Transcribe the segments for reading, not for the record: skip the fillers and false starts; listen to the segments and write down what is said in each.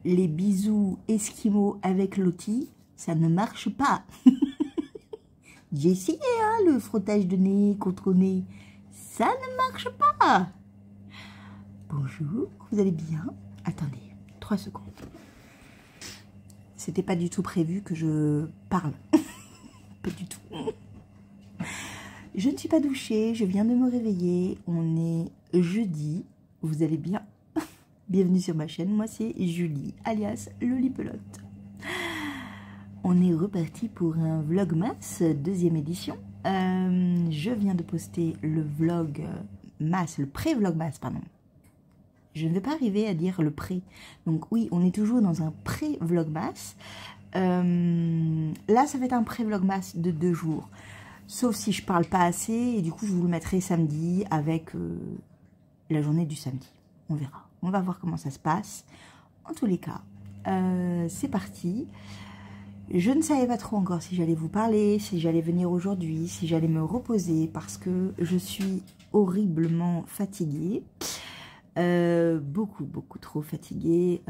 les bisous esquimaux avec Lottie, ça ne marche pas. J'ai essayé hein, le frottage de nez contre nez, ça ne marche pas. Bonjour, vous allez bien? Attendez, 3 secondes. C'était pas du tout prévu que je parle. Pas du tout. Je ne suis pas douchée, je viens de me réveiller. On est jeudi, vous allez bien? Bienvenue sur ma chaîne, moi c'est Julie, alias Lolipelote. On est reparti pour un vlogmas, 2e édition. Je viens de poster le vlogmas, le pré-vlogmas, pardon. Je ne vais pas arriver à dire le pré. Donc oui, on est toujours dans un pré-vlogmas. Là, ça va être un pré-vlogmas de 2 jours. Sauf si je parle pas assez. Et du coup, je vous le mettrai samedi avec la journée du samedi. On verra. On va voir comment ça se passe. En tous les cas, c'est parti. Je ne savais pas trop encore si j'allais vous parler, si j'allais venir aujourd'hui, si j'allais me reposer parce que je suis horriblement fatiguée. Beaucoup trop fatiguée.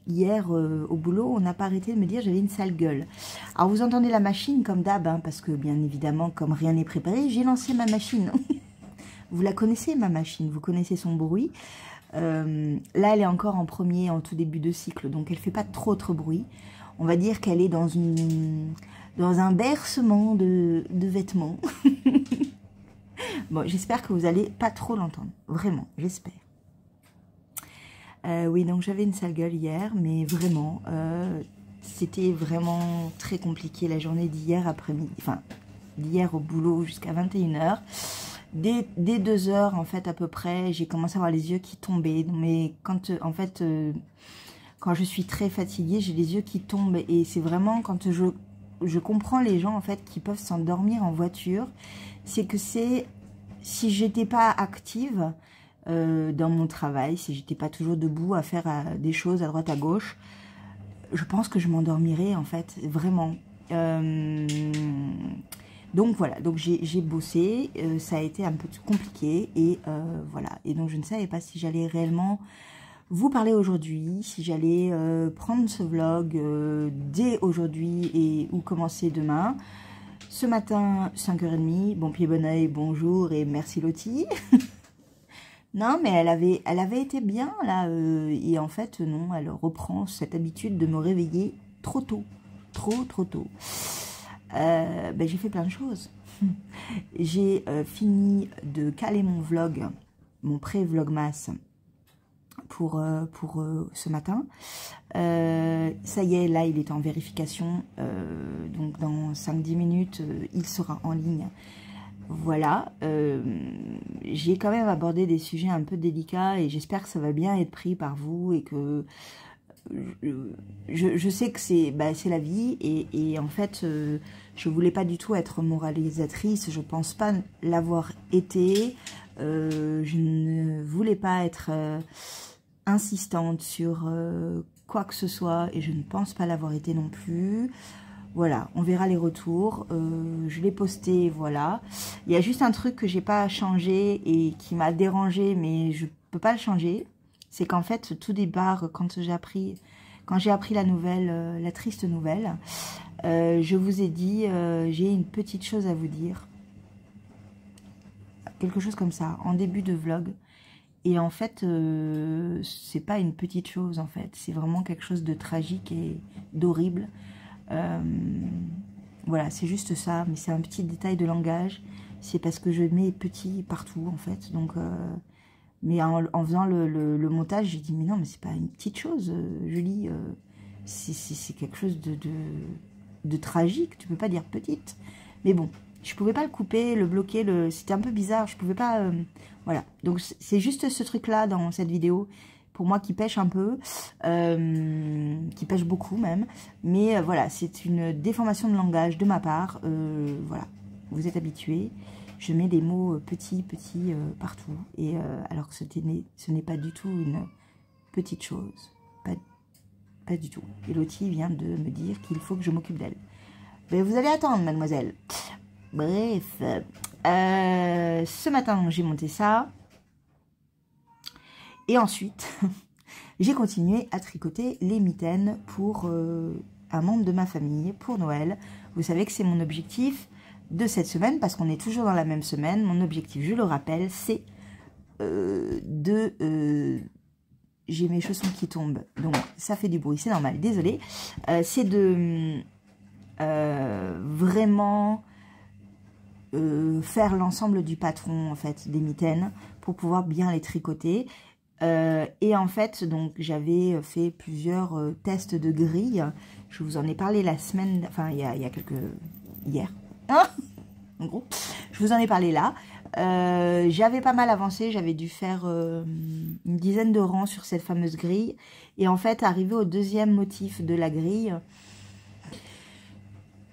Hier, au boulot, on n'a pas arrêté de me dire que j'avais une sale gueule. Alors, vous entendez la machine comme d'hab, hein, parce que, bien évidemment, comme rien n'est préparé, j'ai lancé ma machine. Vous la connaissez, ma machine, vous connaissez son bruit. Là, elle est encore en tout début de cycle, donc elle ne fait pas trop bruit. On va dire qu'elle est dans un bercement de vêtements. Bon, j'espère que vous n'allez pas trop l'entendre. Vraiment, j'espère. Oui, donc j'avais une sale gueule hier, mais vraiment, c'était vraiment très compliqué la journée d'hier après-midi. Enfin, d'hier au boulot jusqu'à 21 h. Dès 2 h, en fait, à peu près, j'ai commencé à avoir les yeux qui tombaient. Mais quand, en fait... quand je suis très fatiguée, j'ai les yeux qui tombent et c'est vraiment quand je comprends les gens en fait qui peuvent s'endormir en voiture, c'est que c'est si j'étais pas active dans mon travail, si j'étais pas toujours debout à faire des choses à droite à gauche, je pense que je m'endormirais en fait, vraiment. Donc voilà, donc j'ai bossé, ça a été un peu compliqué et voilà. Et donc je ne savais pas si j'allais réellement vous parler aujourd'hui, si j'allais prendre ce vlog dès aujourd'hui ou commencer demain. Ce matin, 5 h 30, bon pied, bon oeil, bonjour et merci Lottie. Non, mais elle avait été bien là, et en fait, non, elle reprend cette habitude de me réveiller trop tôt, trop tôt. Ben, j'ai fait plein de choses. J'ai fini de caler mon vlog, mon pré-vlogmas, pour ce matin. Ça y est, là, il est en vérification. Donc, dans 5-10 minutes, il sera en ligne. Voilà. J'ai quand même abordé des sujets un peu délicats et j'espère que ça va bien être pris par vous et que je sais que c'est la vie et en fait, je voulais pas du tout être moralisatrice. Je pense pas l'avoir été. Je ne voulais pas être... insistante sur quoi que ce soit et je ne pense pas l'avoir été non plus. Voilà, on verra les retours. Je l'ai posté, voilà. Il y a juste un truc que j'ai pas changé et qui m'a dérangé, mais je peux pas le changer. C'est qu'en fait, tout départ, quand j'ai appris la nouvelle, la triste nouvelle, je vous ai dit, j'ai une petite chose à vous dire. Quelque chose comme ça, en début de vlog. Et en fait, c'est pas une petite chose, en fait. C'est vraiment quelque chose de tragique et d'horrible. Voilà, c'est juste ça. Mais c'est un petit détail de langage. C'est parce que je mets petit partout, en fait. Donc, mais en faisant le montage, j'ai dit, mais non, mais c'est pas une petite chose, Julie. C'est quelque chose de tragique. Tu peux pas dire petite. Mais bon. Je pouvais pas le couper, le bloquer, c'était un peu bizarre, je pouvais pas... voilà, donc c'est juste ce truc-là dans cette vidéo, pour moi qui pêche un peu, qui pêche beaucoup même, mais voilà, c'est une déformation de langage de ma part, voilà, vous êtes habitués, je mets des mots petits partout, et alors que ce n'est pas du tout une petite chose, pas du tout. Et Lottie vient de me dire qu'il faut que je m'occupe d'elle. Mais vous allez attendre, mademoiselle. Bref, ce matin, j'ai monté ça. Et ensuite, j'ai continué à tricoter les mitaines pour un membre de ma famille, pour Noël. Vous savez que c'est mon objectif de cette semaine, parce qu'on est toujours dans la même semaine. Mon objectif, je le rappelle, c'est j'ai mes chaussons qui tombent, donc ça fait du bruit, c'est normal, désolé. C'est de vraiment faire l'ensemble du patron, en fait, des mitaines, pour pouvoir bien les tricoter. Et en fait, donc j'avais fait plusieurs tests de grille. Je vous en ai parlé la semaine, enfin il y a quelques... hier. En gros, je vous en ai parlé là. J'avais pas mal avancé, j'avais dû faire une dizaine de rangs sur cette fameuse grille. Et en fait, arrivé au deuxième motif de la grille,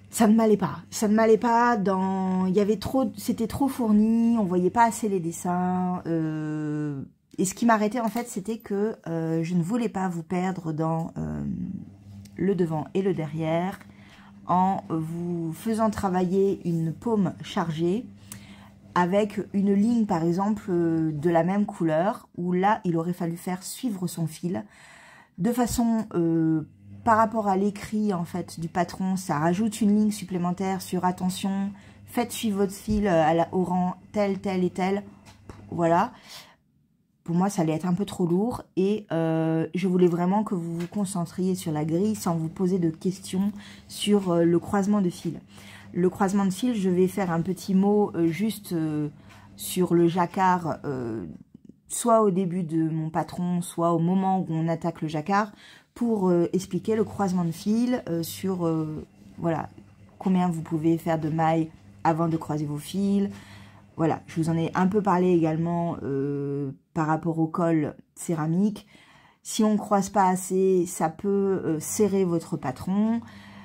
ça ne m'allait pas. Ça ne m'allait pas dans... Il y avait trop... C'était trop fourni, on voyait pas assez les dessins. Et ce qui m'arrêtait en fait, c'était que je ne voulais pas vous perdre dans le devant et le derrière, en vous faisant travailler une paume chargée avec une ligne par exemple de la même couleur, où là il aurait fallu faire suivre son fil de façon par rapport à l'écrit en fait du patron. Ça rajoute une ligne supplémentaire sur attention, faites suivre votre fil au rang tel, tel et tel. Voilà. Pour moi, ça allait être un peu trop lourd et je voulais vraiment que vous vous concentriez sur la grille sans vous poser de questions sur le croisement de fil. Le croisement de fil, je vais faire un petit mot juste sur le jacquard, soit au début de mon patron, soit au moment où on attaque le jacquard, pour expliquer le croisement de fil sur voilà, combien vous pouvez faire de mailles avant de croiser vos fils. Voilà, je vous en ai un peu parlé également par rapport au col céramique. Si on ne croise pas assez, ça peut serrer votre patron.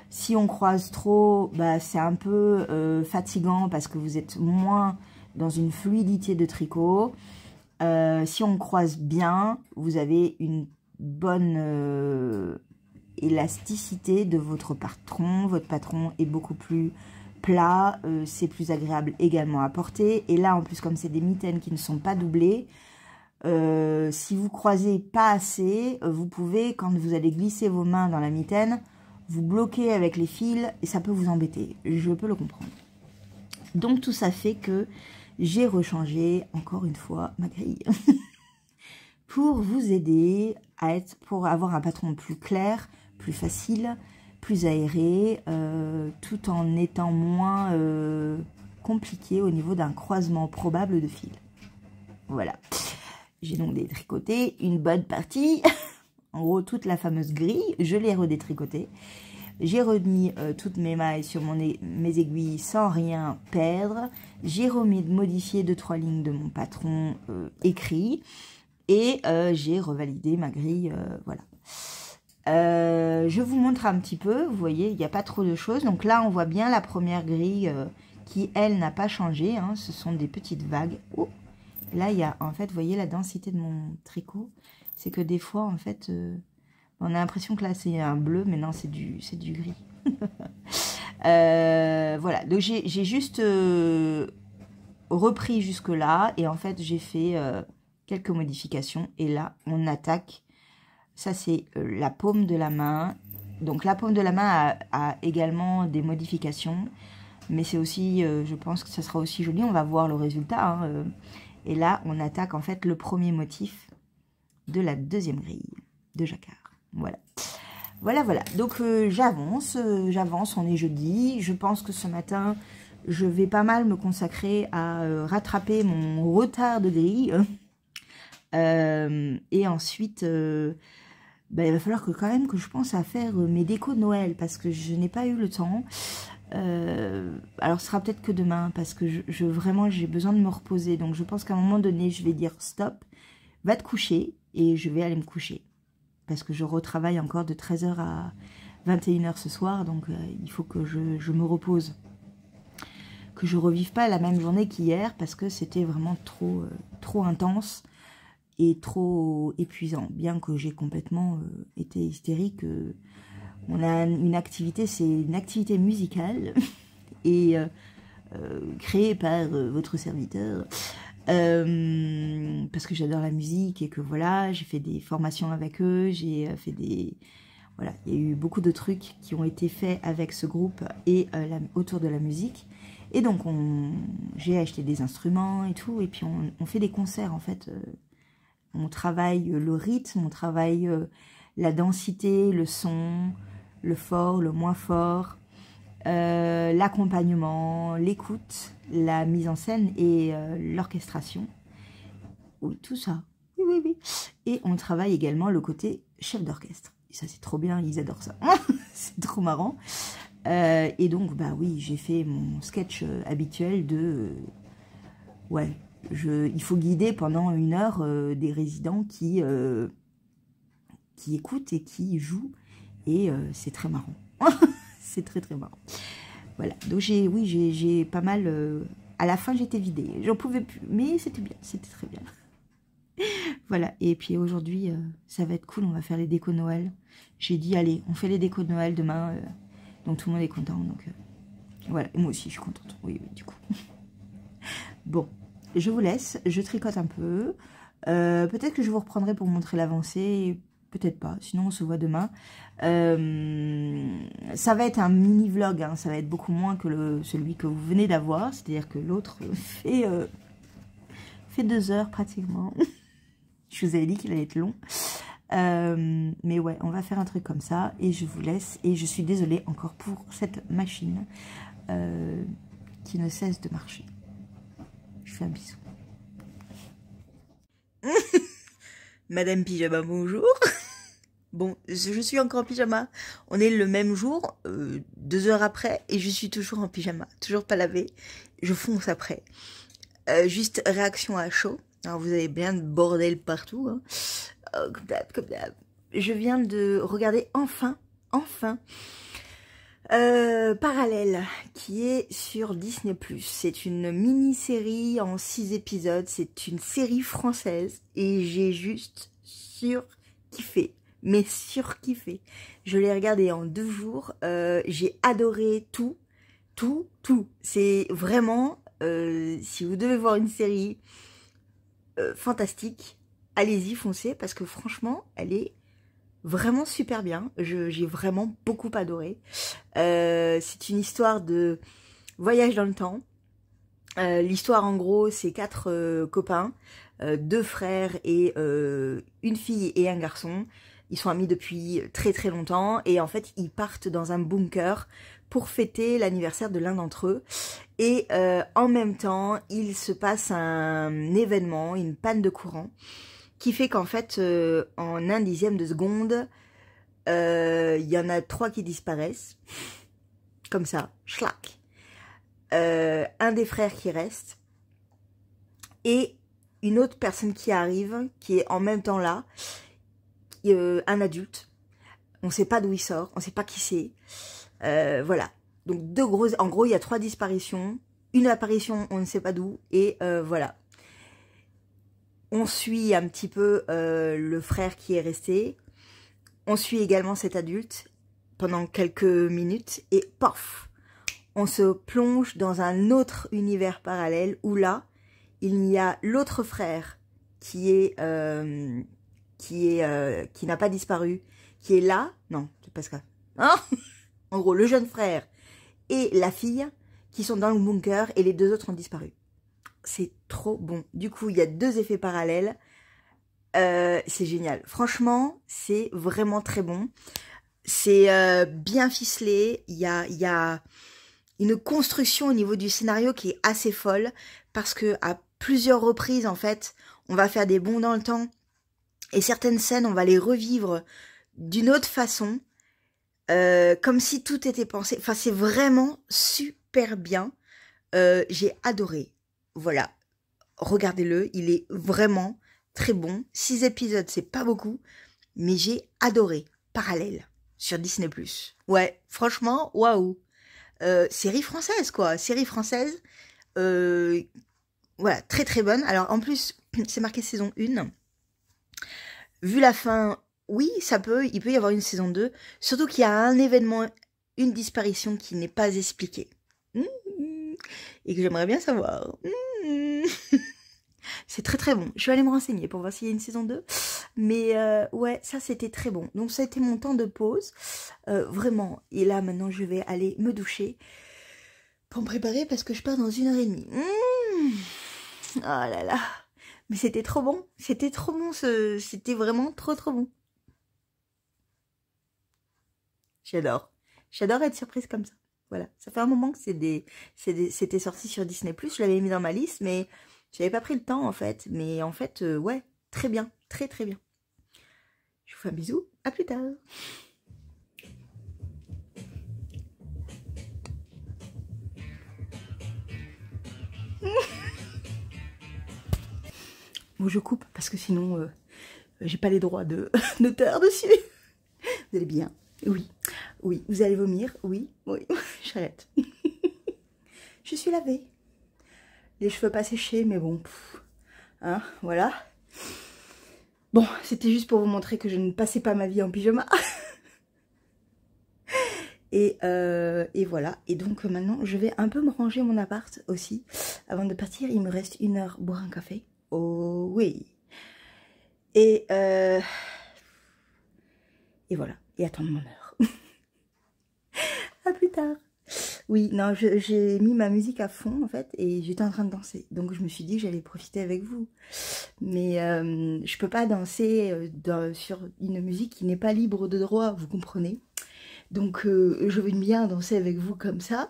Si on croise trop, bah, c'est un peu fatigant parce que vous êtes moins dans une fluidité de tricot. Si on croise bien, vous avez une bonne élasticité de votre patron. Votre patron est beaucoup plus plat, c'est plus agréable également à porter. Et là, en plus, comme c'est des mitaines qui ne sont pas doublées, si vous croisez pas assez, vous pouvez, quand vous allez glisser vos mains dans la mitaine, vous bloquer avec les fils et ça peut vous embêter. Je peux le comprendre. Donc, tout ça fait que j'ai rechangé, encore une fois, ma grille pour vous aider pour avoir un patron plus clair, plus facile, plus aéré, tout en étant moins compliqué au niveau d'un croisement probable de fils. Voilà. J'ai donc détricoté une bonne partie, en gros toute la fameuse grille, je l'ai redétricotée. J'ai remis toutes mes mailles sur mes aiguilles sans rien perdre. J'ai modifié 2-3 lignes de mon patron écrit et j'ai revalidé ma grille, voilà. Je vous montre un petit peu, vous voyez, il n'y a pas trop de choses. Donc là, on voit bien la première grille qui, elle, n'a pas changé. Hein, ce sont des petites vagues. Oh, là, il y a, en fait, vous voyez la densité de mon tricot. C'est que des fois, en fait, on a l'impression que là, c'est un bleu, mais non, c'est du gris. Voilà, donc j'ai juste repris jusque-là. Et en fait, j'ai fait quelques modifications. Et là, on attaque. Ça, c'est la paume de la main. Donc, la paume de la main a également des modifications. Mais c'est aussi, je pense que ça sera aussi joli. On va voir le résultat. Hein. Et là, on attaque en fait le premier motif de la deuxième grille de jacquard. Voilà. Voilà, voilà. Donc, j'avance. On est jeudi. Je pense que ce matin, je vais pas mal me consacrer à rattraper mon retard de grille. Et ensuite... ben, il va falloir quand même que je pense à faire mes décos de Noël parce que je n'ai pas eu le temps. Alors ce sera peut-être que demain parce que vraiment j'ai besoin de me reposer. Donc je pense qu'à un moment donné je vais dire stop, va te coucher et je vais aller me coucher. Parce que je retravaille encore de 13 h à 21 h ce soir. Donc il faut que je me repose. Que je revive pas la même journée qu'hier parce que c'était vraiment trop intense. Et trop épuisant, bien que j'ai complètement été hystérique. On a une activité, c'est une activité musicale et créée par votre serviteur. parce que j'adore la musique et que voilà, j'ai fait des formations avec eux, j'ai fait des... Voilà, il y a eu beaucoup de trucs qui ont été faits avec ce groupe et autour de la musique. Et donc, j'ai acheté des instruments et tout, et puis on fait des concerts, en fait. On travaille le rythme, on travaille la densité, le son, le fort, le moins fort, l'accompagnement, l'écoute, la mise en scène et l'orchestration. Oui, tout ça. Oui, oui, oui. Et on travaille également le côté chef d'orchestre. Et ça, c'est trop bien, ils adorent ça. C'est trop marrant. Et donc, bah oui, j'ai fait mon sketch habituel de... ouais, il faut guider pendant 1 heure des résidents qui écoutent et qui jouent. Et c'est très marrant. C'est très, très marrant. Voilà, donc j'ai pas mal... à la fin, j'étais vidée. J'en pouvais plus, mais c'était bien, c'était très bien. Voilà, et puis aujourd'hui, ça va être cool, on va faire les décos Noël. J'ai dit, allez, on fait les décos Noël demain, donc tout le monde est content, donc voilà, et moi aussi je suis contente, oui, oui, du coup. Bon, je vous laisse, je tricote un peu, peut-être que je vous reprendrai pour vous montrer l'avancée, peut-être pas, sinon on se voit demain. Ça va être un mini vlog, hein, ça va être beaucoup moins que celui que vous venez d'avoir, c'est-à-dire que l'autre fait 2 heures pratiquement. Je vous avais dit qu'il allait être long. Mais ouais, on va faire un truc comme ça. Et je vous laisse. Et je suis désolée encore pour cette machine qui ne cesse de marcher. Je fais un bisou. Madame Pyjama, bonjour. Bon, je suis encore en pyjama. On est le même jour, 2 heures après. Et je suis toujours en pyjama. Toujours pas lavé. Je fonce après. Juste réaction à chaud. Alors vous avez bien de bordel partout, hein. Comme d'hab, comme d'hab. Je viens de regarder enfin, Parallèle, qui est sur Disney+. C'est une mini-série en 6 épisodes. C'est une série française et j'ai juste surkiffé. Mais surkiffé. Je l'ai regardé en 2 jours. J'ai adoré tout. C'est vraiment, si vous devez voir une série fantastique, allez-y, foncez, parce que franchement, elle est vraiment super bien. J'ai vraiment beaucoup adoré. C'est une histoire de voyage dans le temps. L'histoire, en gros, c'est 4 copains, 2 frères et une fille et un garçon. Ils sont amis depuis très très longtemps et en fait, ils partent dans un bunker pour fêter l'anniversaire de l'un d'entre eux. Et en même temps, il se passe un événement, une panne de courant, qui fait qu'en fait, en 1/10 de seconde, il y en a 3 qui disparaissent, comme ça, schlac. Un des frères qui reste, et une autre personne qui arrive, qui est en même temps là, un adulte. On ne sait pas d'où il sort, on ne sait pas qui c'est. Voilà. Donc en gros, il y a 3 disparitions. Une apparition, on ne sait pas d'où. Et voilà. On suit un petit peu le frère qui est resté. On suit également cet adulte pendant quelques minutes. Et pof, on se plonge dans un autre univers parallèle où là, il y a l'autre frère qui n'a pas disparu, qui est là. Non, c'est pas ça. Hein. En gros, le jeune frère et la fille qui sont dans le bunker et les 2 autres ont disparu. C'est trop bon. Du coup, il y a 2 effets parallèles. C'est génial. Franchement, c'est vraiment très bon. C'est bien ficelé. Il y a une construction au niveau du scénario qui est assez folle parce que à plusieurs reprises, en fait, on va faire des bonds dans le temps et certaines scènes, on va les revivre d'une autre façon. Comme si tout était pensé. Enfin, c'est vraiment super bien. J'ai adoré. Voilà. Regardez-le. Il est vraiment très bon. 6 épisodes, c'est pas beaucoup. Mais j'ai adoré. Parallèle. Sur Disney+. Ouais, franchement, waouh. Série française, quoi. Série française. Voilà, très très bonne. Alors, en plus, c'est marqué saison 1. Vu la fin... Oui, il peut y avoir une saison 2, surtout qu'il y a un événement, une disparition qui n'est pas expliquée. Et que j'aimerais bien savoir. c'est très très bon. Je vais aller me renseigner pour voir s'il y a une saison 2. Mais ouais, ça c'était très bon. Donc ça a été mon temps de pause. Vraiment. Et là maintenant je vais aller me doucher pour me préparer parce que je pars dans 1 h30. Oh là là. Mais c'était trop bon. C'était trop bon. C'était vraiment trop trop bon. J'adore. J'adore être surprise comme ça. Voilà. Ça fait un moment que c'était sorti sur Disney+. Je l'avais mis dans ma liste, mais j'avais pas pris le temps en fait. Mais en fait, ouais, très bien. Très très bien. Je vous fais un bisou. À plus tard. Bon, je coupe parce que sinon, j'ai pas les droits d'auteur dessus. Vous allez bien? Oui. Oui. Vous allez vomir? Oui. Oui. J'arrête. Je suis lavée. Les cheveux pas séchés, mais bon. Hein, voilà. Bon, c'était juste pour vous montrer que je ne passais pas ma vie en pyjama. Et voilà. Et donc maintenant, je vais un peu me ranger mon appart aussi. Avant de partir, il me reste 1 heure boire un café. Oh oui. Et voilà. Et attendre mon heure. À plus tard. Oui, non, j'ai mis ma musique à fond en fait et j'étais en train de danser. Donc je me suis dit que j'allais profiter avec vous. Mais je peux pas danser sur une musique qui n'est pas libre de droit, vous comprenez. Donc je veux bien danser avec vous comme ça.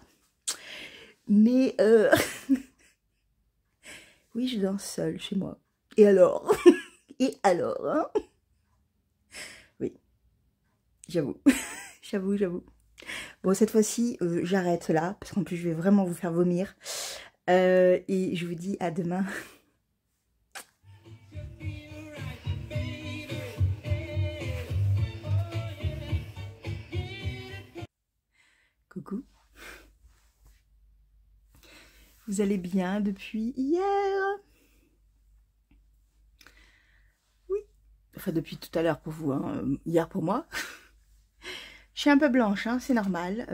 Mais oui, je danse seule chez moi. Et alors? Et alors, hein? Oui, j'avoue. J'avoue. Bon, cette fois-ci, j'arrête là, parce qu'en plus, je vais vraiment vous faire vomir. Et je vous dis à demain. Coucou. Vous allez bien depuis hier? Oui. Enfin, depuis tout à l'heure pour vous, hein. Hier pour moi. Je suis un peu blanche, hein, c'est normal.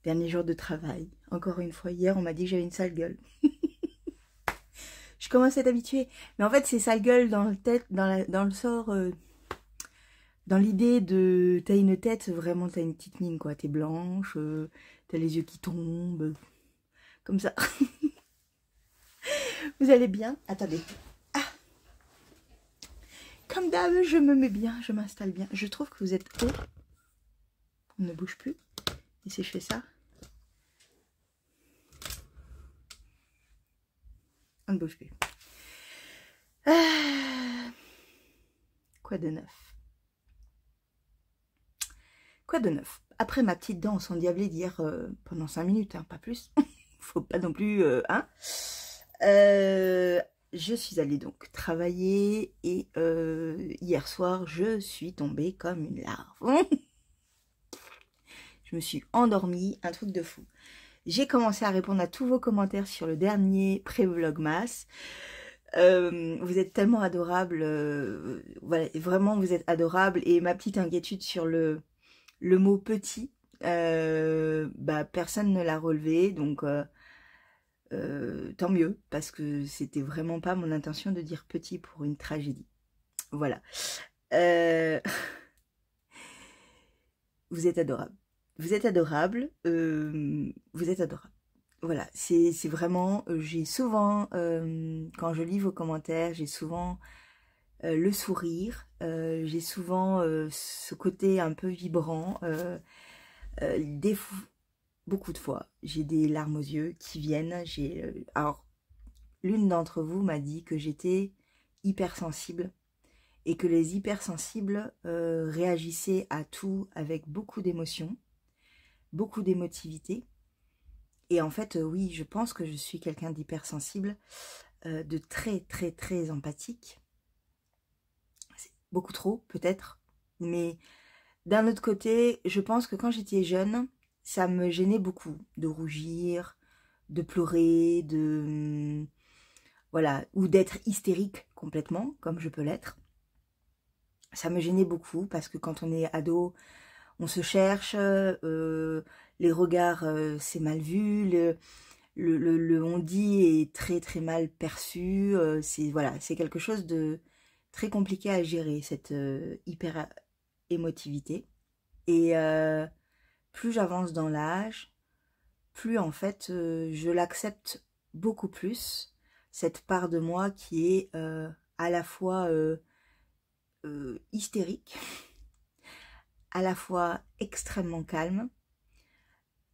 Dernier jour de travail. Encore une fois, hier, on m'a dit que j'avais une sale gueule. Je commence à être habituée. Mais en fait, c'est sale gueule dans le sort... dans l'idée de... T'as une tête, vraiment, t'as une petite mine, quoi. T'es blanche, t'as les yeux qui tombent. Comme ça. Vous allez bien? Attendez. Ah. Comme d'hab, je me mets bien, je m'installe bien. Je trouve que vous êtes haut. On ne bouge plus. Et si je fais ça? On ne bouge plus. Quoi de neuf? Quoi de neuf? Après ma petite danse endiablée d'hier pendant 5 minutes, hein, pas plus. Faut pas non plus... hein. Je suis allée donc travailler et hier soir, je suis tombée comme une larve. Je me suis endormie, un truc de fou. J'ai commencé à répondre à tous vos commentaires sur le dernier pré-vlogmas. Vous êtes tellement adorables. Voilà, vraiment, vous êtes adorables. Et ma petite inquiétude sur le mot petit, bah, personne ne l'a relevé. Donc, tant mieux. Parce que c'était vraiment pas mon intention de dire petit pour une tragédie. Voilà. Vous êtes adorables. Vous êtes adorables. Vous êtes adorables. Voilà, c'est vraiment, j'ai souvent, quand je lis vos commentaires, j'ai souvent le sourire, j'ai souvent ce côté un peu vibrant, beaucoup de fois, j'ai des larmes aux yeux qui viennent, alors, l'une d'entre vous m'a dit que j'étais hypersensible, et que les hypersensibles réagissaient à tout avec beaucoup d'émotion, beaucoup d'émotivité. Et en fait, oui, je pense que je suis quelqu'un d'hypersensible, de très, très, très empathique. C'est beaucoup trop, peut-être. Mais d'un autre côté, je pense que quand j'étais jeune, ça me gênait beaucoup de rougir, de pleurer, voilà, ou d'être hystérique complètement, comme je peux l'être. Ça me gênait beaucoup parce que quand on est ado, on se cherche, les regards, c'est mal vu, le on-dit est très très mal perçu. C'est voilà, c'est quelque chose de très compliqué à gérer, cette hyper émotivité. Et plus j'avance dans l'âge, plus en fait je l'accepte beaucoup plus, cette part de moi qui est à la fois hystérique, à la fois extrêmement calme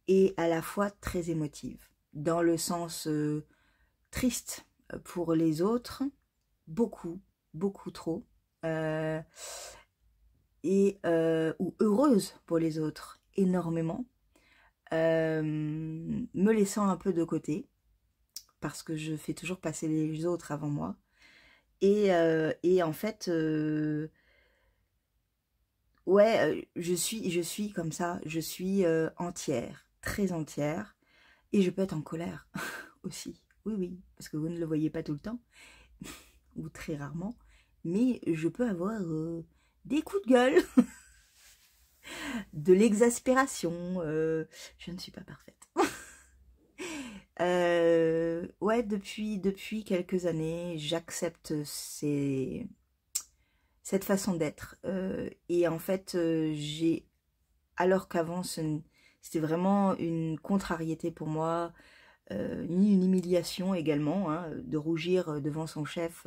et à la fois très émotive, dans le sens triste pour les autres, beaucoup, beaucoup trop, ou heureuse pour les autres, énormément, me laissant un peu de côté, parce que je fais toujours passer les autres avant moi, et en fait, ouais, je suis comme ça, je suis entière, très entière, et je peux être en colère aussi, oui, oui, parce que vous ne le voyez pas tout le temps, ou très rarement, mais je peux avoir des coups de gueule, de l'exaspération, je ne suis pas parfaite. Ouais, depuis quelques années, j'accepte cette façon d'être. Et en fait, alors qu'avant, c'était vraiment une contrariété pour moi, ni une humiliation également, hein, de rougir devant son chef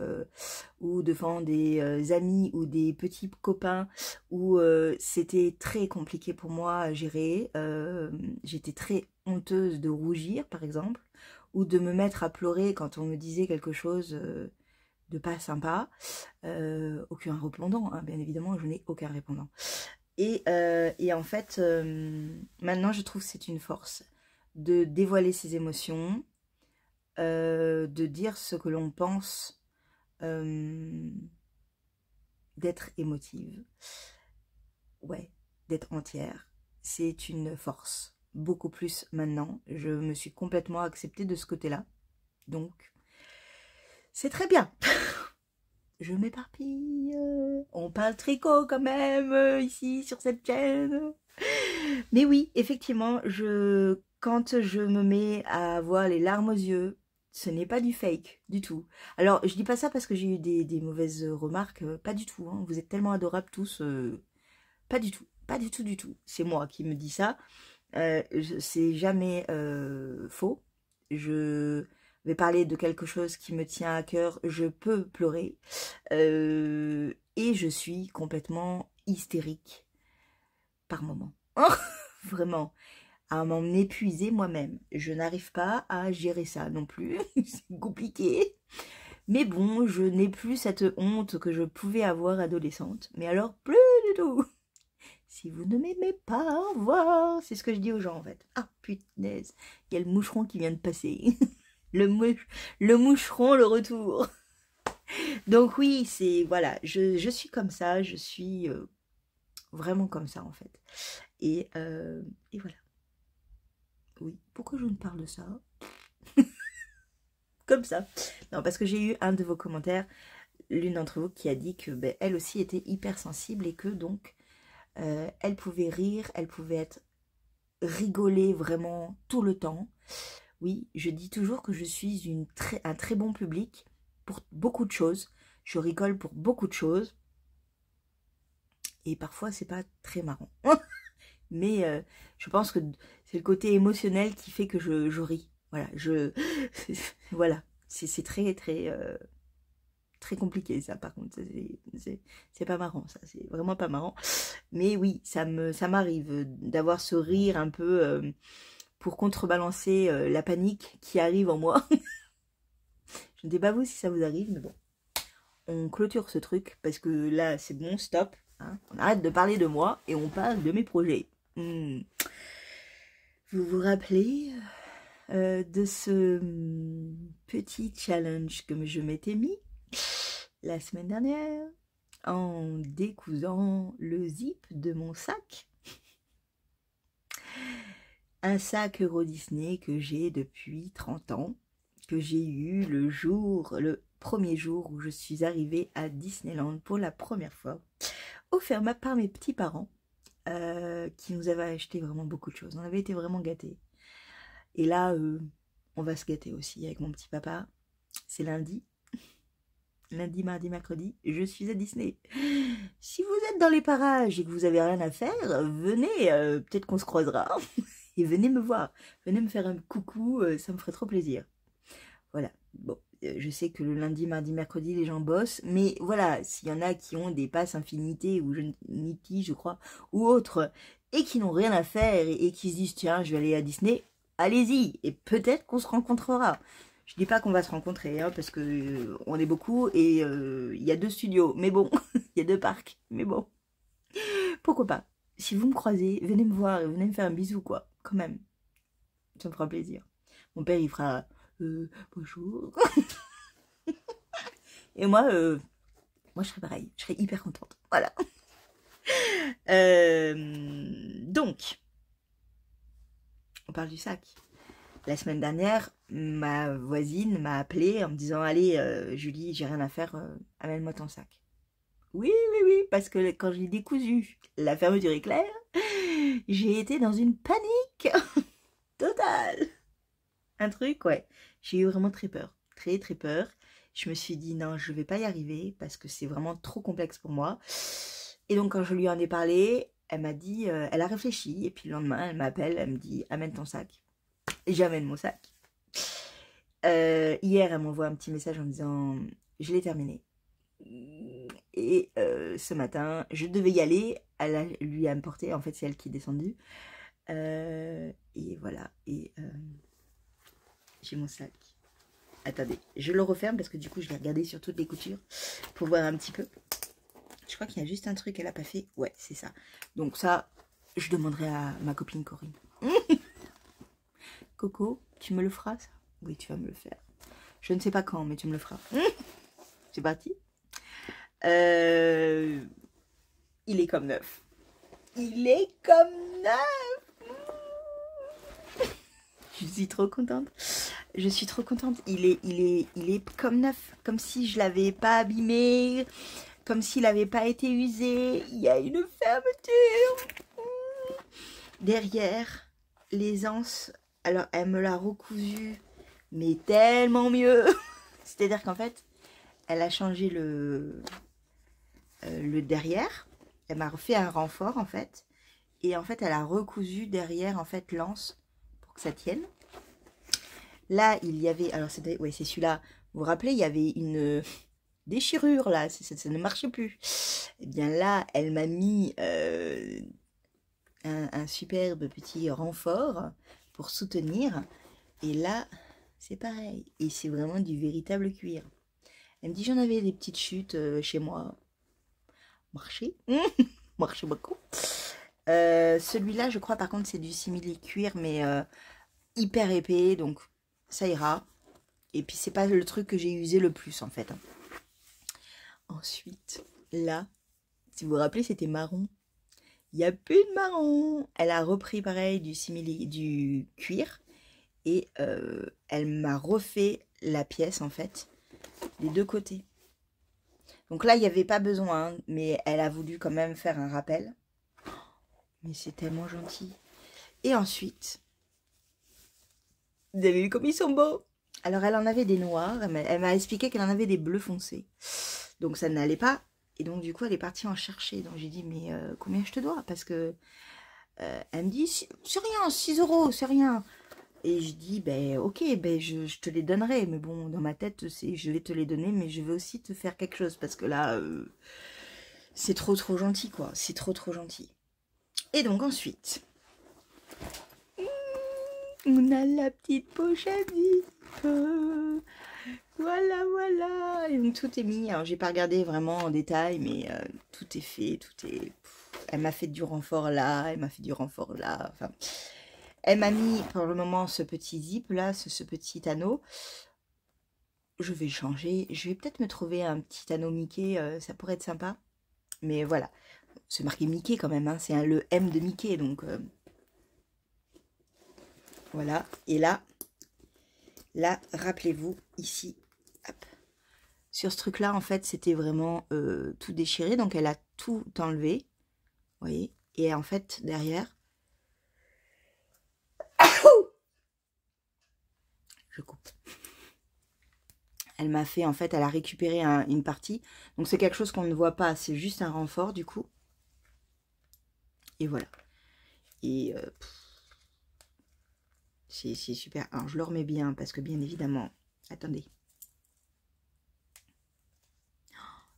ou devant des amis ou des petits copains, où c'était très compliqué pour moi à gérer. J'étais très honteuse de rougir, par exemple, ou de me mettre à pleurer quand on me disait quelque chose de pas sympa. Aucun répondant, hein, bien évidemment, je n'ai aucun répondant. Et en fait, maintenant, je trouve que c'est une force de dévoiler ses émotions, de dire ce que l'on pense, d'être émotive, ouais, d'être entière. C'est une force, beaucoup plus maintenant. Je me suis complètement acceptée de ce côté-là, donc c'est très bien. Je m'éparpille, on parle tricot quand même ici sur cette chaîne. Mais oui, effectivement, quand je me mets à avoir les larmes aux yeux, ce n'est pas du fake, du tout. Alors, je dis pas ça parce que j'ai eu des mauvaises remarques, pas du tout, hein. Vous êtes tellement adorables tous, pas du tout, pas du tout, du tout. C'est moi qui me dis ça, c'est jamais faux. Je vais parler de quelque chose qui me tient à cœur, je peux pleurer, et je suis complètement hystérique par moment. Vraiment, à m'en épuiser moi-même. Je n'arrive pas à gérer ça non plus, c'est compliqué. Mais bon, je n'ai plus cette honte que je pouvais avoir adolescente. Mais alors, plus du tout. Si vous ne m'aimez pas, au revoir. C'est ce que je dis aux gens en fait. Ah punaise, il y a le moucheron qui vient de passer. Le moucheron, le retour. Donc oui, c'est, voilà, je suis comme ça, je suis vraiment comme ça en fait. Et voilà. Oui, pourquoi je ne parle de ça? Comme ça. Non, parce que j'ai eu un de vos commentaires, l'une d'entre vous qui a dit que ben, elle aussi était hypersensible et que donc elle pouvait rire, elle pouvait rigoler vraiment tout le temps. Oui, je dis toujours que je suis un très bon public pour beaucoup de choses. Je rigole pour beaucoup de choses. Et parfois, c'est pas très marrant. Mais je pense que c'est le côté émotionnel qui fait que je ris. Voilà, voilà, c'est très très très compliqué ça. Par contre, c'est pas marrant ça, c'est vraiment pas marrant. Mais oui, ça m'arrive d'avoir ce rire un peu pour contrebalancer la panique qui arrive en moi. Je ne sais pas vous si ça vous arrive, mais bon, on clôture ce truc parce que là c'est bon, stop. Hein, on arrête de parler de moi et on parle de mes projets. Vous vous rappelez de ce petit challenge que je m'étais mis la semaine dernière en décousant le zip de mon sac? Un sac Euro Disney que j'ai depuis 30 ans, que j'ai eu le premier jour où je suis arrivée à Disneyland pour la première fois, offert par mes petits parents, qui nous avaient acheté vraiment beaucoup de choses. On avait été vraiment gâtés. Et là, on va se gâter aussi avec mon petit papa. C'est lundi. Lundi, mardi, mercredi, je suis à Disney. Si vous êtes dans les parages et que vous avez rien à faire, venez, peut-être qu'on se croisera. Et venez me voir. Venez me faire un coucou, ça me ferait trop plaisir. Voilà. Bon, je sais que le lundi, mardi, mercredi, les gens bossent. Mais voilà, s'il y en a qui ont des passes infinités ou Niti, je crois, ou autres, et qui n'ont rien à faire et qui se disent, tiens, je vais aller à Disney, allez-y. Et peut-être qu'on se rencontrera. Je dis pas qu'on va se rencontrer, hein, parce que on est beaucoup et il y a 2 studios. Mais bon, il y a 2 parcs. Mais bon, pourquoi pas. Si vous me croisez, venez me voir et venez me faire un bisou, quoi. Quand même. Ça me fera plaisir. Mon père, il fera bonjour. Et moi, je serai pareil. Je serai hyper contente. Voilà. Donc, on parle du sac. La semaine dernière, ma voisine m'a appelée en me disant « Allez, Julie, j'ai rien à faire, amène-moi ton sac. » Oui, oui, oui, parce que quand j'ai décousu la fermeture éclair, j'ai été dans une panique totale. Un truc, ouais. J'ai eu vraiment très peur, très, très peur. Je me suis dit « Non, je vais pas y arriver parce que c'est vraiment trop complexe pour moi. » Et donc, quand je lui en ai parlé, elle m'a dit, elle a réfléchi, et puis le lendemain, elle m'appelle, elle me dit « Amène ton sac. » Et j'amène mon sac. Hier, elle m'envoie un petit message en me disant « Je l'ai terminé. » Et ce matin, je devais y aller. Elle lui a me porté. En fait, c'est elle qui est descendue. Et voilà. Et j'ai mon sac. Attendez, je le referme parce que du coup, je l'ai regardé sur toutes les coutures pour voir un petit peu. Je crois qu'il y a juste un truc qu'elle n'a pas fait. Ouais, c'est ça. Donc ça, je demanderai à ma copine Corinne. Coco, tu me le feras ça? Oui, tu vas me le faire. Je ne sais pas quand, mais tu me le feras. C'est parti. Il est comme neuf. Il est comme neuf. Je suis trop contente. Je suis trop contente. Il est comme neuf. Comme si je l'avais pas abîmé. Comme s'il n'avait pas été usé. Il y a une fermeture. Derrière, les anses. Alors, elle me l'a recousu, mais tellement mieux. C'est-à-dire qu'en fait, elle a changé le derrière. Elle m'a refait un renfort, en fait. Et en fait, elle a recousu derrière, en fait, l'anse pour que ça tienne. Là, il y avait... Alors, c'était... Ouais, c'est celui-là. Vous vous rappelez, il y avait une déchirure, là. Ça ne marchait plus. Eh bien, là, elle m'a mis un superbe petit renfort pour soutenir. Et là, c'est pareil. Et c'est vraiment du véritable cuir. Elle me dit, j'en avais des petites chutes chez moi. Marché. Marché beaucoup. Celui-là, je crois, par contre, c'est du simili-cuir, mais hyper épais. Donc, ça ira. Et puis, c'est pas le truc que j'ai usé le plus, en fait. Ensuite, là, si vous vous rappelez, c'était marron. Il n'y a plus de marron. Elle a repris, pareil, du cuir. Et elle m'a refait la pièce, en fait, des 2 côtés. Donc là, il n'y avait pas besoin, hein, mais elle a voulu quand même faire un rappel. Mais c'est tellement gentil. Et ensuite, vous avez vu comme ils sont beaux? Alors, elle en avait des noirs. Elle m'a expliqué qu'elle en avait des bleus foncés. Donc, ça n'allait pas. Et donc, du coup, elle est partie en chercher. Donc, j'ai dit, mais combien je te dois? Parce que elle me dit, c'est rien, 6 €, c'est rien. Et je dis, ben ok, ben je te les donnerai. Mais bon, dans ma tête, c'est je vais te les donner, mais je vais aussi te faire quelque chose. Parce que là, c'est trop gentil, quoi. C'est trop gentil. Et donc ensuite, on a la petite pochette. Voilà, voilà. Et donc tout est mis. Alors, j'ai pas regardé vraiment en détail, mais tout est fait. Tout est... Elle m'a fait du renfort là, elle m'a fait du renfort là. Enfin... Elle m'a mis pour le moment ce petit zip là, ce petit anneau. Je vais changer. Je vais peut-être me trouver un petit anneau Mickey. Ça pourrait être sympa. Mais voilà. C'est marqué Mickey quand même. Hein. C'est le M de Mickey. Donc voilà. Et là, rappelez-vous, ici. Hop. Sur ce truc là, en fait, c'était vraiment tout déchiré. Donc elle a tout enlevé. Vous voyez. Et en fait, derrière. je coupe. Elle m'a fait, en fait, elle a récupéré une partie. Donc, c'est quelque chose qu'on ne voit pas. C'est juste un renfort, du coup. Et voilà. Et c'est super. Alors, je le remets bien parce que, bien évidemment... Attendez.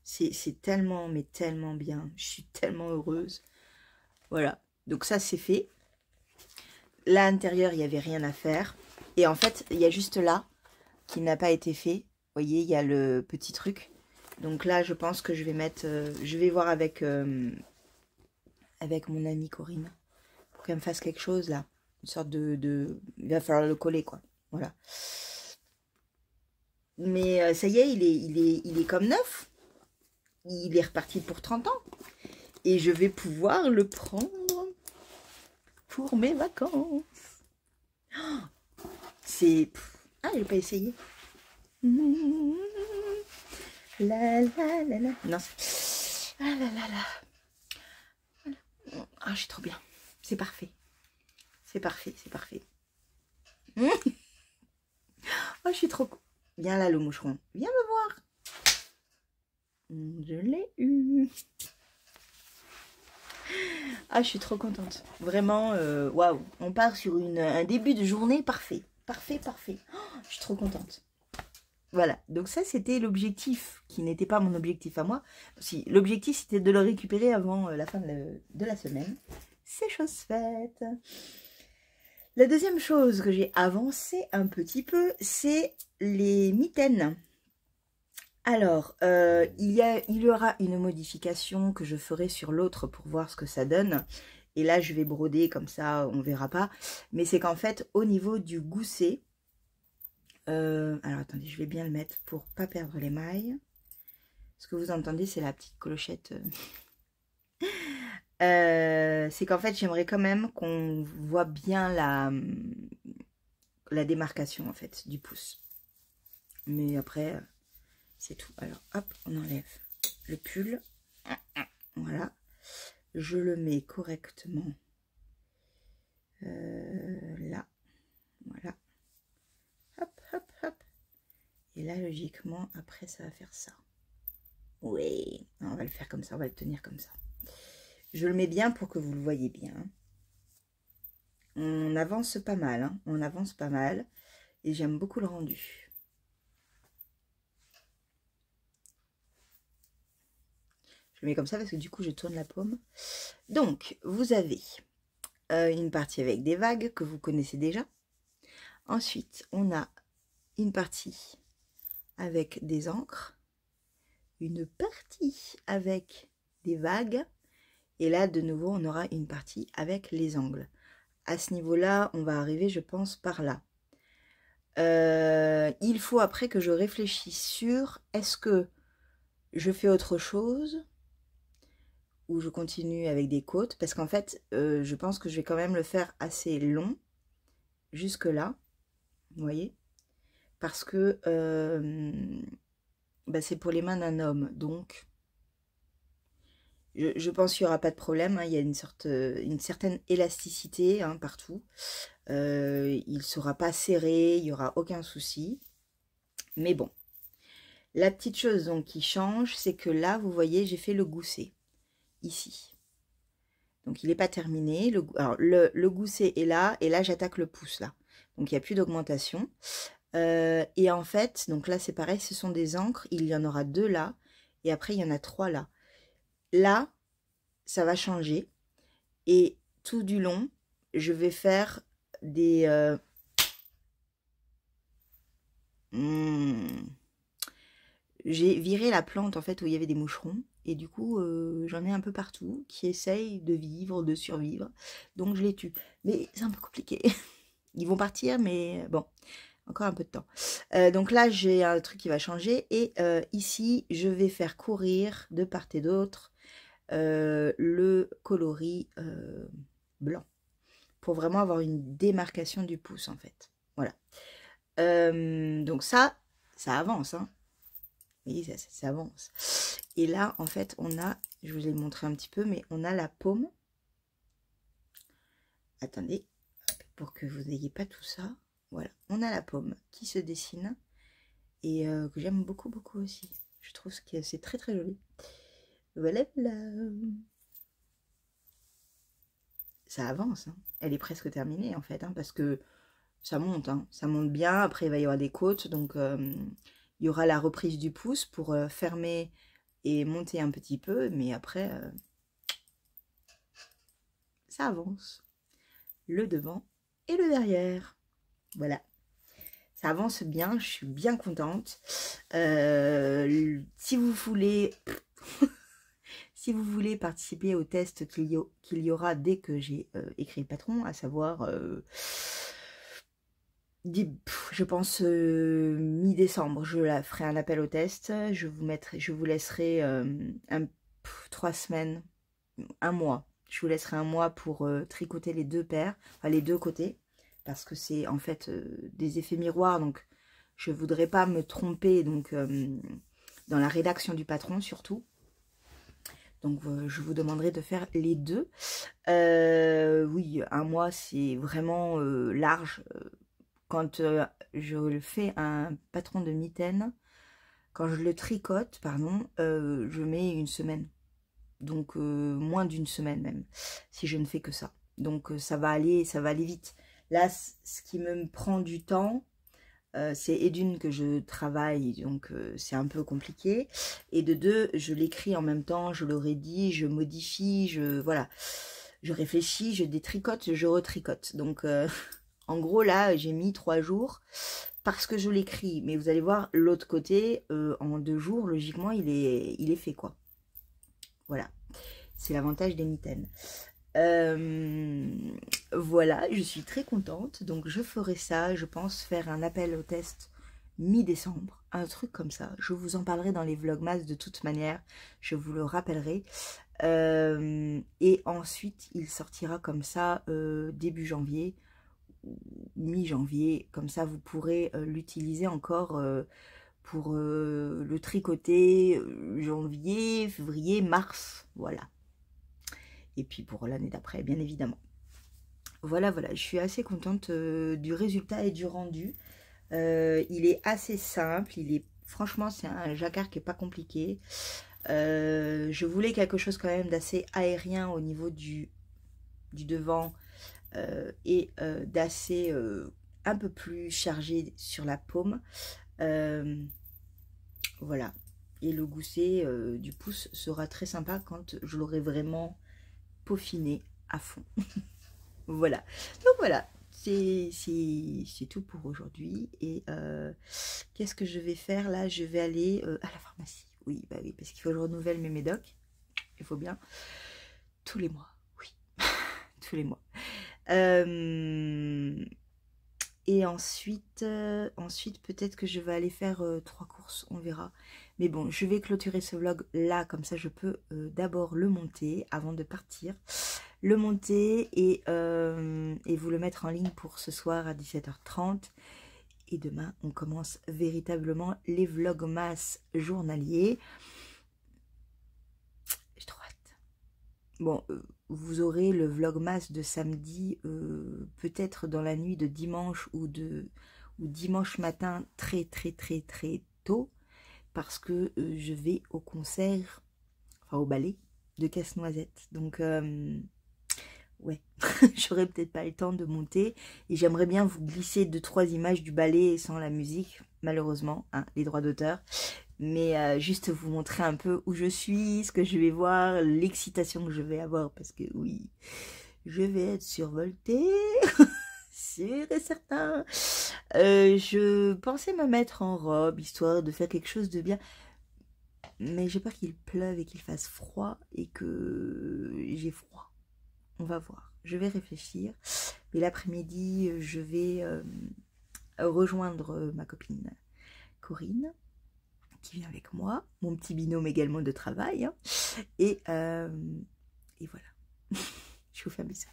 C'est tellement, mais tellement bien. Je suis tellement heureuse. Voilà. Donc, ça, c'est fait. Là, à l'intérieur, il n'y avait rien à faire. Et en fait, il y a juste là qui n'a pas été fait. Vous voyez, il y a le petit truc. Donc là, je pense que je vais mettre... je vais voir avec mon amie Corinne. Pour qu'elle me fasse quelque chose, là. Une sorte de... Il va falloir le coller, quoi. Voilà. Mais ça y est, il est comme neuf. Il est reparti pour 30 ans. Et je vais pouvoir le prendre pour mes vacances. C'est... Ah, j'ai pas essayé. La la la la. Non, ah là là là. Voilà. Ah, je suis trop bien. C'est parfait. C'est parfait, c'est parfait. Oh, je suis trop... Viens là, le moucheron. Viens me voir. Je l'ai eu. Ah, je suis trop contente. Vraiment, waouh. On part sur un début de journée parfait. Parfait, parfait. Oh, je suis trop contente. Voilà. Donc ça, c'était l'objectif, qui n'était pas mon objectif à moi. Si, l'objectif, c'était de le récupérer avant la fin de la semaine. C'est chose faite. La deuxième chose que j'ai avancé un petit peu, c'est les mitaines. Alors, il y aura une modification que je ferai sur l'autre pour voir ce que ça donne. Et là, je vais broder comme ça, on verra pas. Mais c'est qu'en fait, au niveau du gousset, alors attendez, je vais bien le mettre pour pas perdre les mailles. Ce que vous entendez, c'est la petite clochette. C'est qu'en fait, j'aimerais quand même qu'on voit bien la démarcation en fait du pouce. Mais après, c'est tout. Alors, hop, on enlève le pull. Voilà. Je le mets correctement là. Voilà. Hop, hop, hop. Et là, logiquement, après, ça va faire ça. Oui, on va le faire comme ça, on va le tenir comme ça. Je le mets bien pour que vous le voyez bien. On avance pas mal, hein. On avance pas mal. Et j'aime beaucoup le rendu. Je le mets comme ça parce que du coup, je tourne la paume. Donc, vous avez une partie avec des vagues que vous connaissez déjà. Ensuite, on a une partie avec des encres. Une partie avec des vagues. Et là, de nouveau, on aura une partie avec les angles. À ce niveau-là, on va arriver, je pense, par là. Il faut après que je réfléchisse sur est-ce que je fais autre chose ou je continue avec des côtes. Parce qu'en fait, je pense que je vais quand même le faire assez long jusque là. Vous voyez? Parce que bah, c'est pour les mains d'un homme. Donc... Je pense qu'il n'y aura pas de problème, hein. Il y a une certaine élasticité hein, partout. Il ne sera pas serré, il n'y aura aucun souci. Mais bon, la petite chose donc qui change, c'est que là, vous voyez, j'ai fait le gousset, ici. Donc, il n'est pas terminé. Alors, le gousset est là, et là, j'attaque le pouce, là. Donc, il n'y a plus d'augmentation. Et en fait, donc là, c'est pareil, ce sont des encres. Il y en aura 2 là, et après, il y en a 3 là. Là, ça va changer et tout du long, je vais faire des... J'ai viré la plante en fait où il y avait des moucherons et du coup, j'en ai un peu partout qui essayent de vivre, de survivre. Donc, je les tue. Mais c'est un peu compliqué. Ils vont partir, mais bon, encore un peu de temps. Donc là, j'ai un truc qui va changer et ici, je vais faire courir de part et d'autre le coloris blanc pour vraiment avoir une démarcation du pouce en fait. Voilà. Donc ça avance. Hein. Oui, ça avance. Et là, en fait, on a, je vous ai montré un petit peu, mais on a la paume. Attendez, pour que vous n'ayez pas tout ça. Voilà, on a la pomme qui se dessine et que j'aime beaucoup aussi. Je trouve que c'est très très joli. Voilà, voilà. Ça avance, hein. Elle est presque terminée en fait, hein, parce que ça monte, hein. Ça monte bien. Après il va y avoir des côtes, donc il y aura la reprise du pouce pour fermer et monter un petit peu, mais après ça avance. Le devant et le derrière. Voilà. Ça avance bien, je suis bien contente. Si vous voulez... Si vous voulez participer au test qu'il y aura dès que j'ai écrit le patron, à savoir, je pense mi-décembre, je ferai un appel au test. Je vous laisserai 3 semaines, un mois. Je vous laisserai un mois pour tricoter les deux paires, enfin les deux côtés, parce que c'est en fait des effets miroirs, donc je voudrais pas me tromper donc dans la rédaction du patron surtout. Donc je vous demanderai de faire les deux. Oui, un mois c'est vraiment large. Quand je fais un patron de mitaine, quand je le tricote, pardon, je mets une semaine. Donc moins d'une semaine même, si je ne fais que ça. Donc ça va aller vite. Là, ce qui me prend du temps, c'est et d'une que je travaille, donc c'est un peu compliqué, et de deux, je l'écris en même temps, je le rédige, je modifie, voilà, je réfléchis, je détricote, je retricote. Donc en gros là, j'ai mis 3 jours parce que je l'écris, mais vous allez voir l'autre côté, en 2 jours, logiquement, il est fait quoi. Voilà, c'est l'avantage des mitaines. Voilà, je suis très contente, donc je ferai ça, je pense faire un appel au test mi-décembre, un truc comme ça. Je vous en parlerai dans les vlogmas de toute manière, je vous le rappellerai. Et ensuite, il sortira comme ça début janvier, mi-janvier, comme ça vous pourrez l'utiliser encore pour le tricoter janvier, février, mars, voilà. Et puis pour l'année d'après, bien évidemment. Voilà, voilà, je suis assez contente du résultat et du rendu. Il est assez simple, franchement, c'est un jacquard qui n'est pas compliqué. Je voulais quelque chose quand même d'assez aérien au niveau du devant et d'assez un peu plus chargé sur la paume. Voilà. Et le gousset du pouce sera très sympa quand je l'aurai vraiment peaufiné à fond. Voilà. Donc voilà, c'est tout pour aujourd'hui. Et qu'est-ce que je vais faire là? Je vais aller à la pharmacie. Oui, bah oui, parce qu'il faut que je renouvelle mes médocs. Il faut bien. Tous les mois, oui. Tous les mois. Et ensuite peut-être que je vais aller faire 3 courses, on verra. Mais bon, je vais clôturer ce vlog là, comme ça je peux d'abord le monter avant de partir. Le monter et vous le mettre en ligne pour ce soir à 17h30. Et demain, on commence véritablement les vlogmas journaliers. J'ai trop hâte. Bon, vous aurez le vlogmas de samedi, peut-être dans la nuit de dimanche ou dimanche matin très tôt. Parce que je vais au concert, enfin au ballet de Casse-Noisette. Donc, ouais, j'aurais peut-être pas le temps de monter. Et j'aimerais bien vous glisser 2-3 images du ballet sans la musique, malheureusement, hein, les droits d'auteur. Mais juste vous montrer un peu où je suis, ce que je vais voir, l'excitation que je vais avoir. Parce que oui, je vais être survoltée. Sûr et certain. Je pensais me mettre en robe, histoire de faire quelque chose de bien. Mais j'ai peur qu'il pleuve et qu'il fasse froid et que j'ai froid. On va voir. Je vais réfléchir. Mais l'après-midi, je vais rejoindre ma copine Corinne, qui vient avec moi. Mon petit binôme également de travail. Hein. Et voilà. Je vous fais un bisou.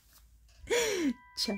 Ciao.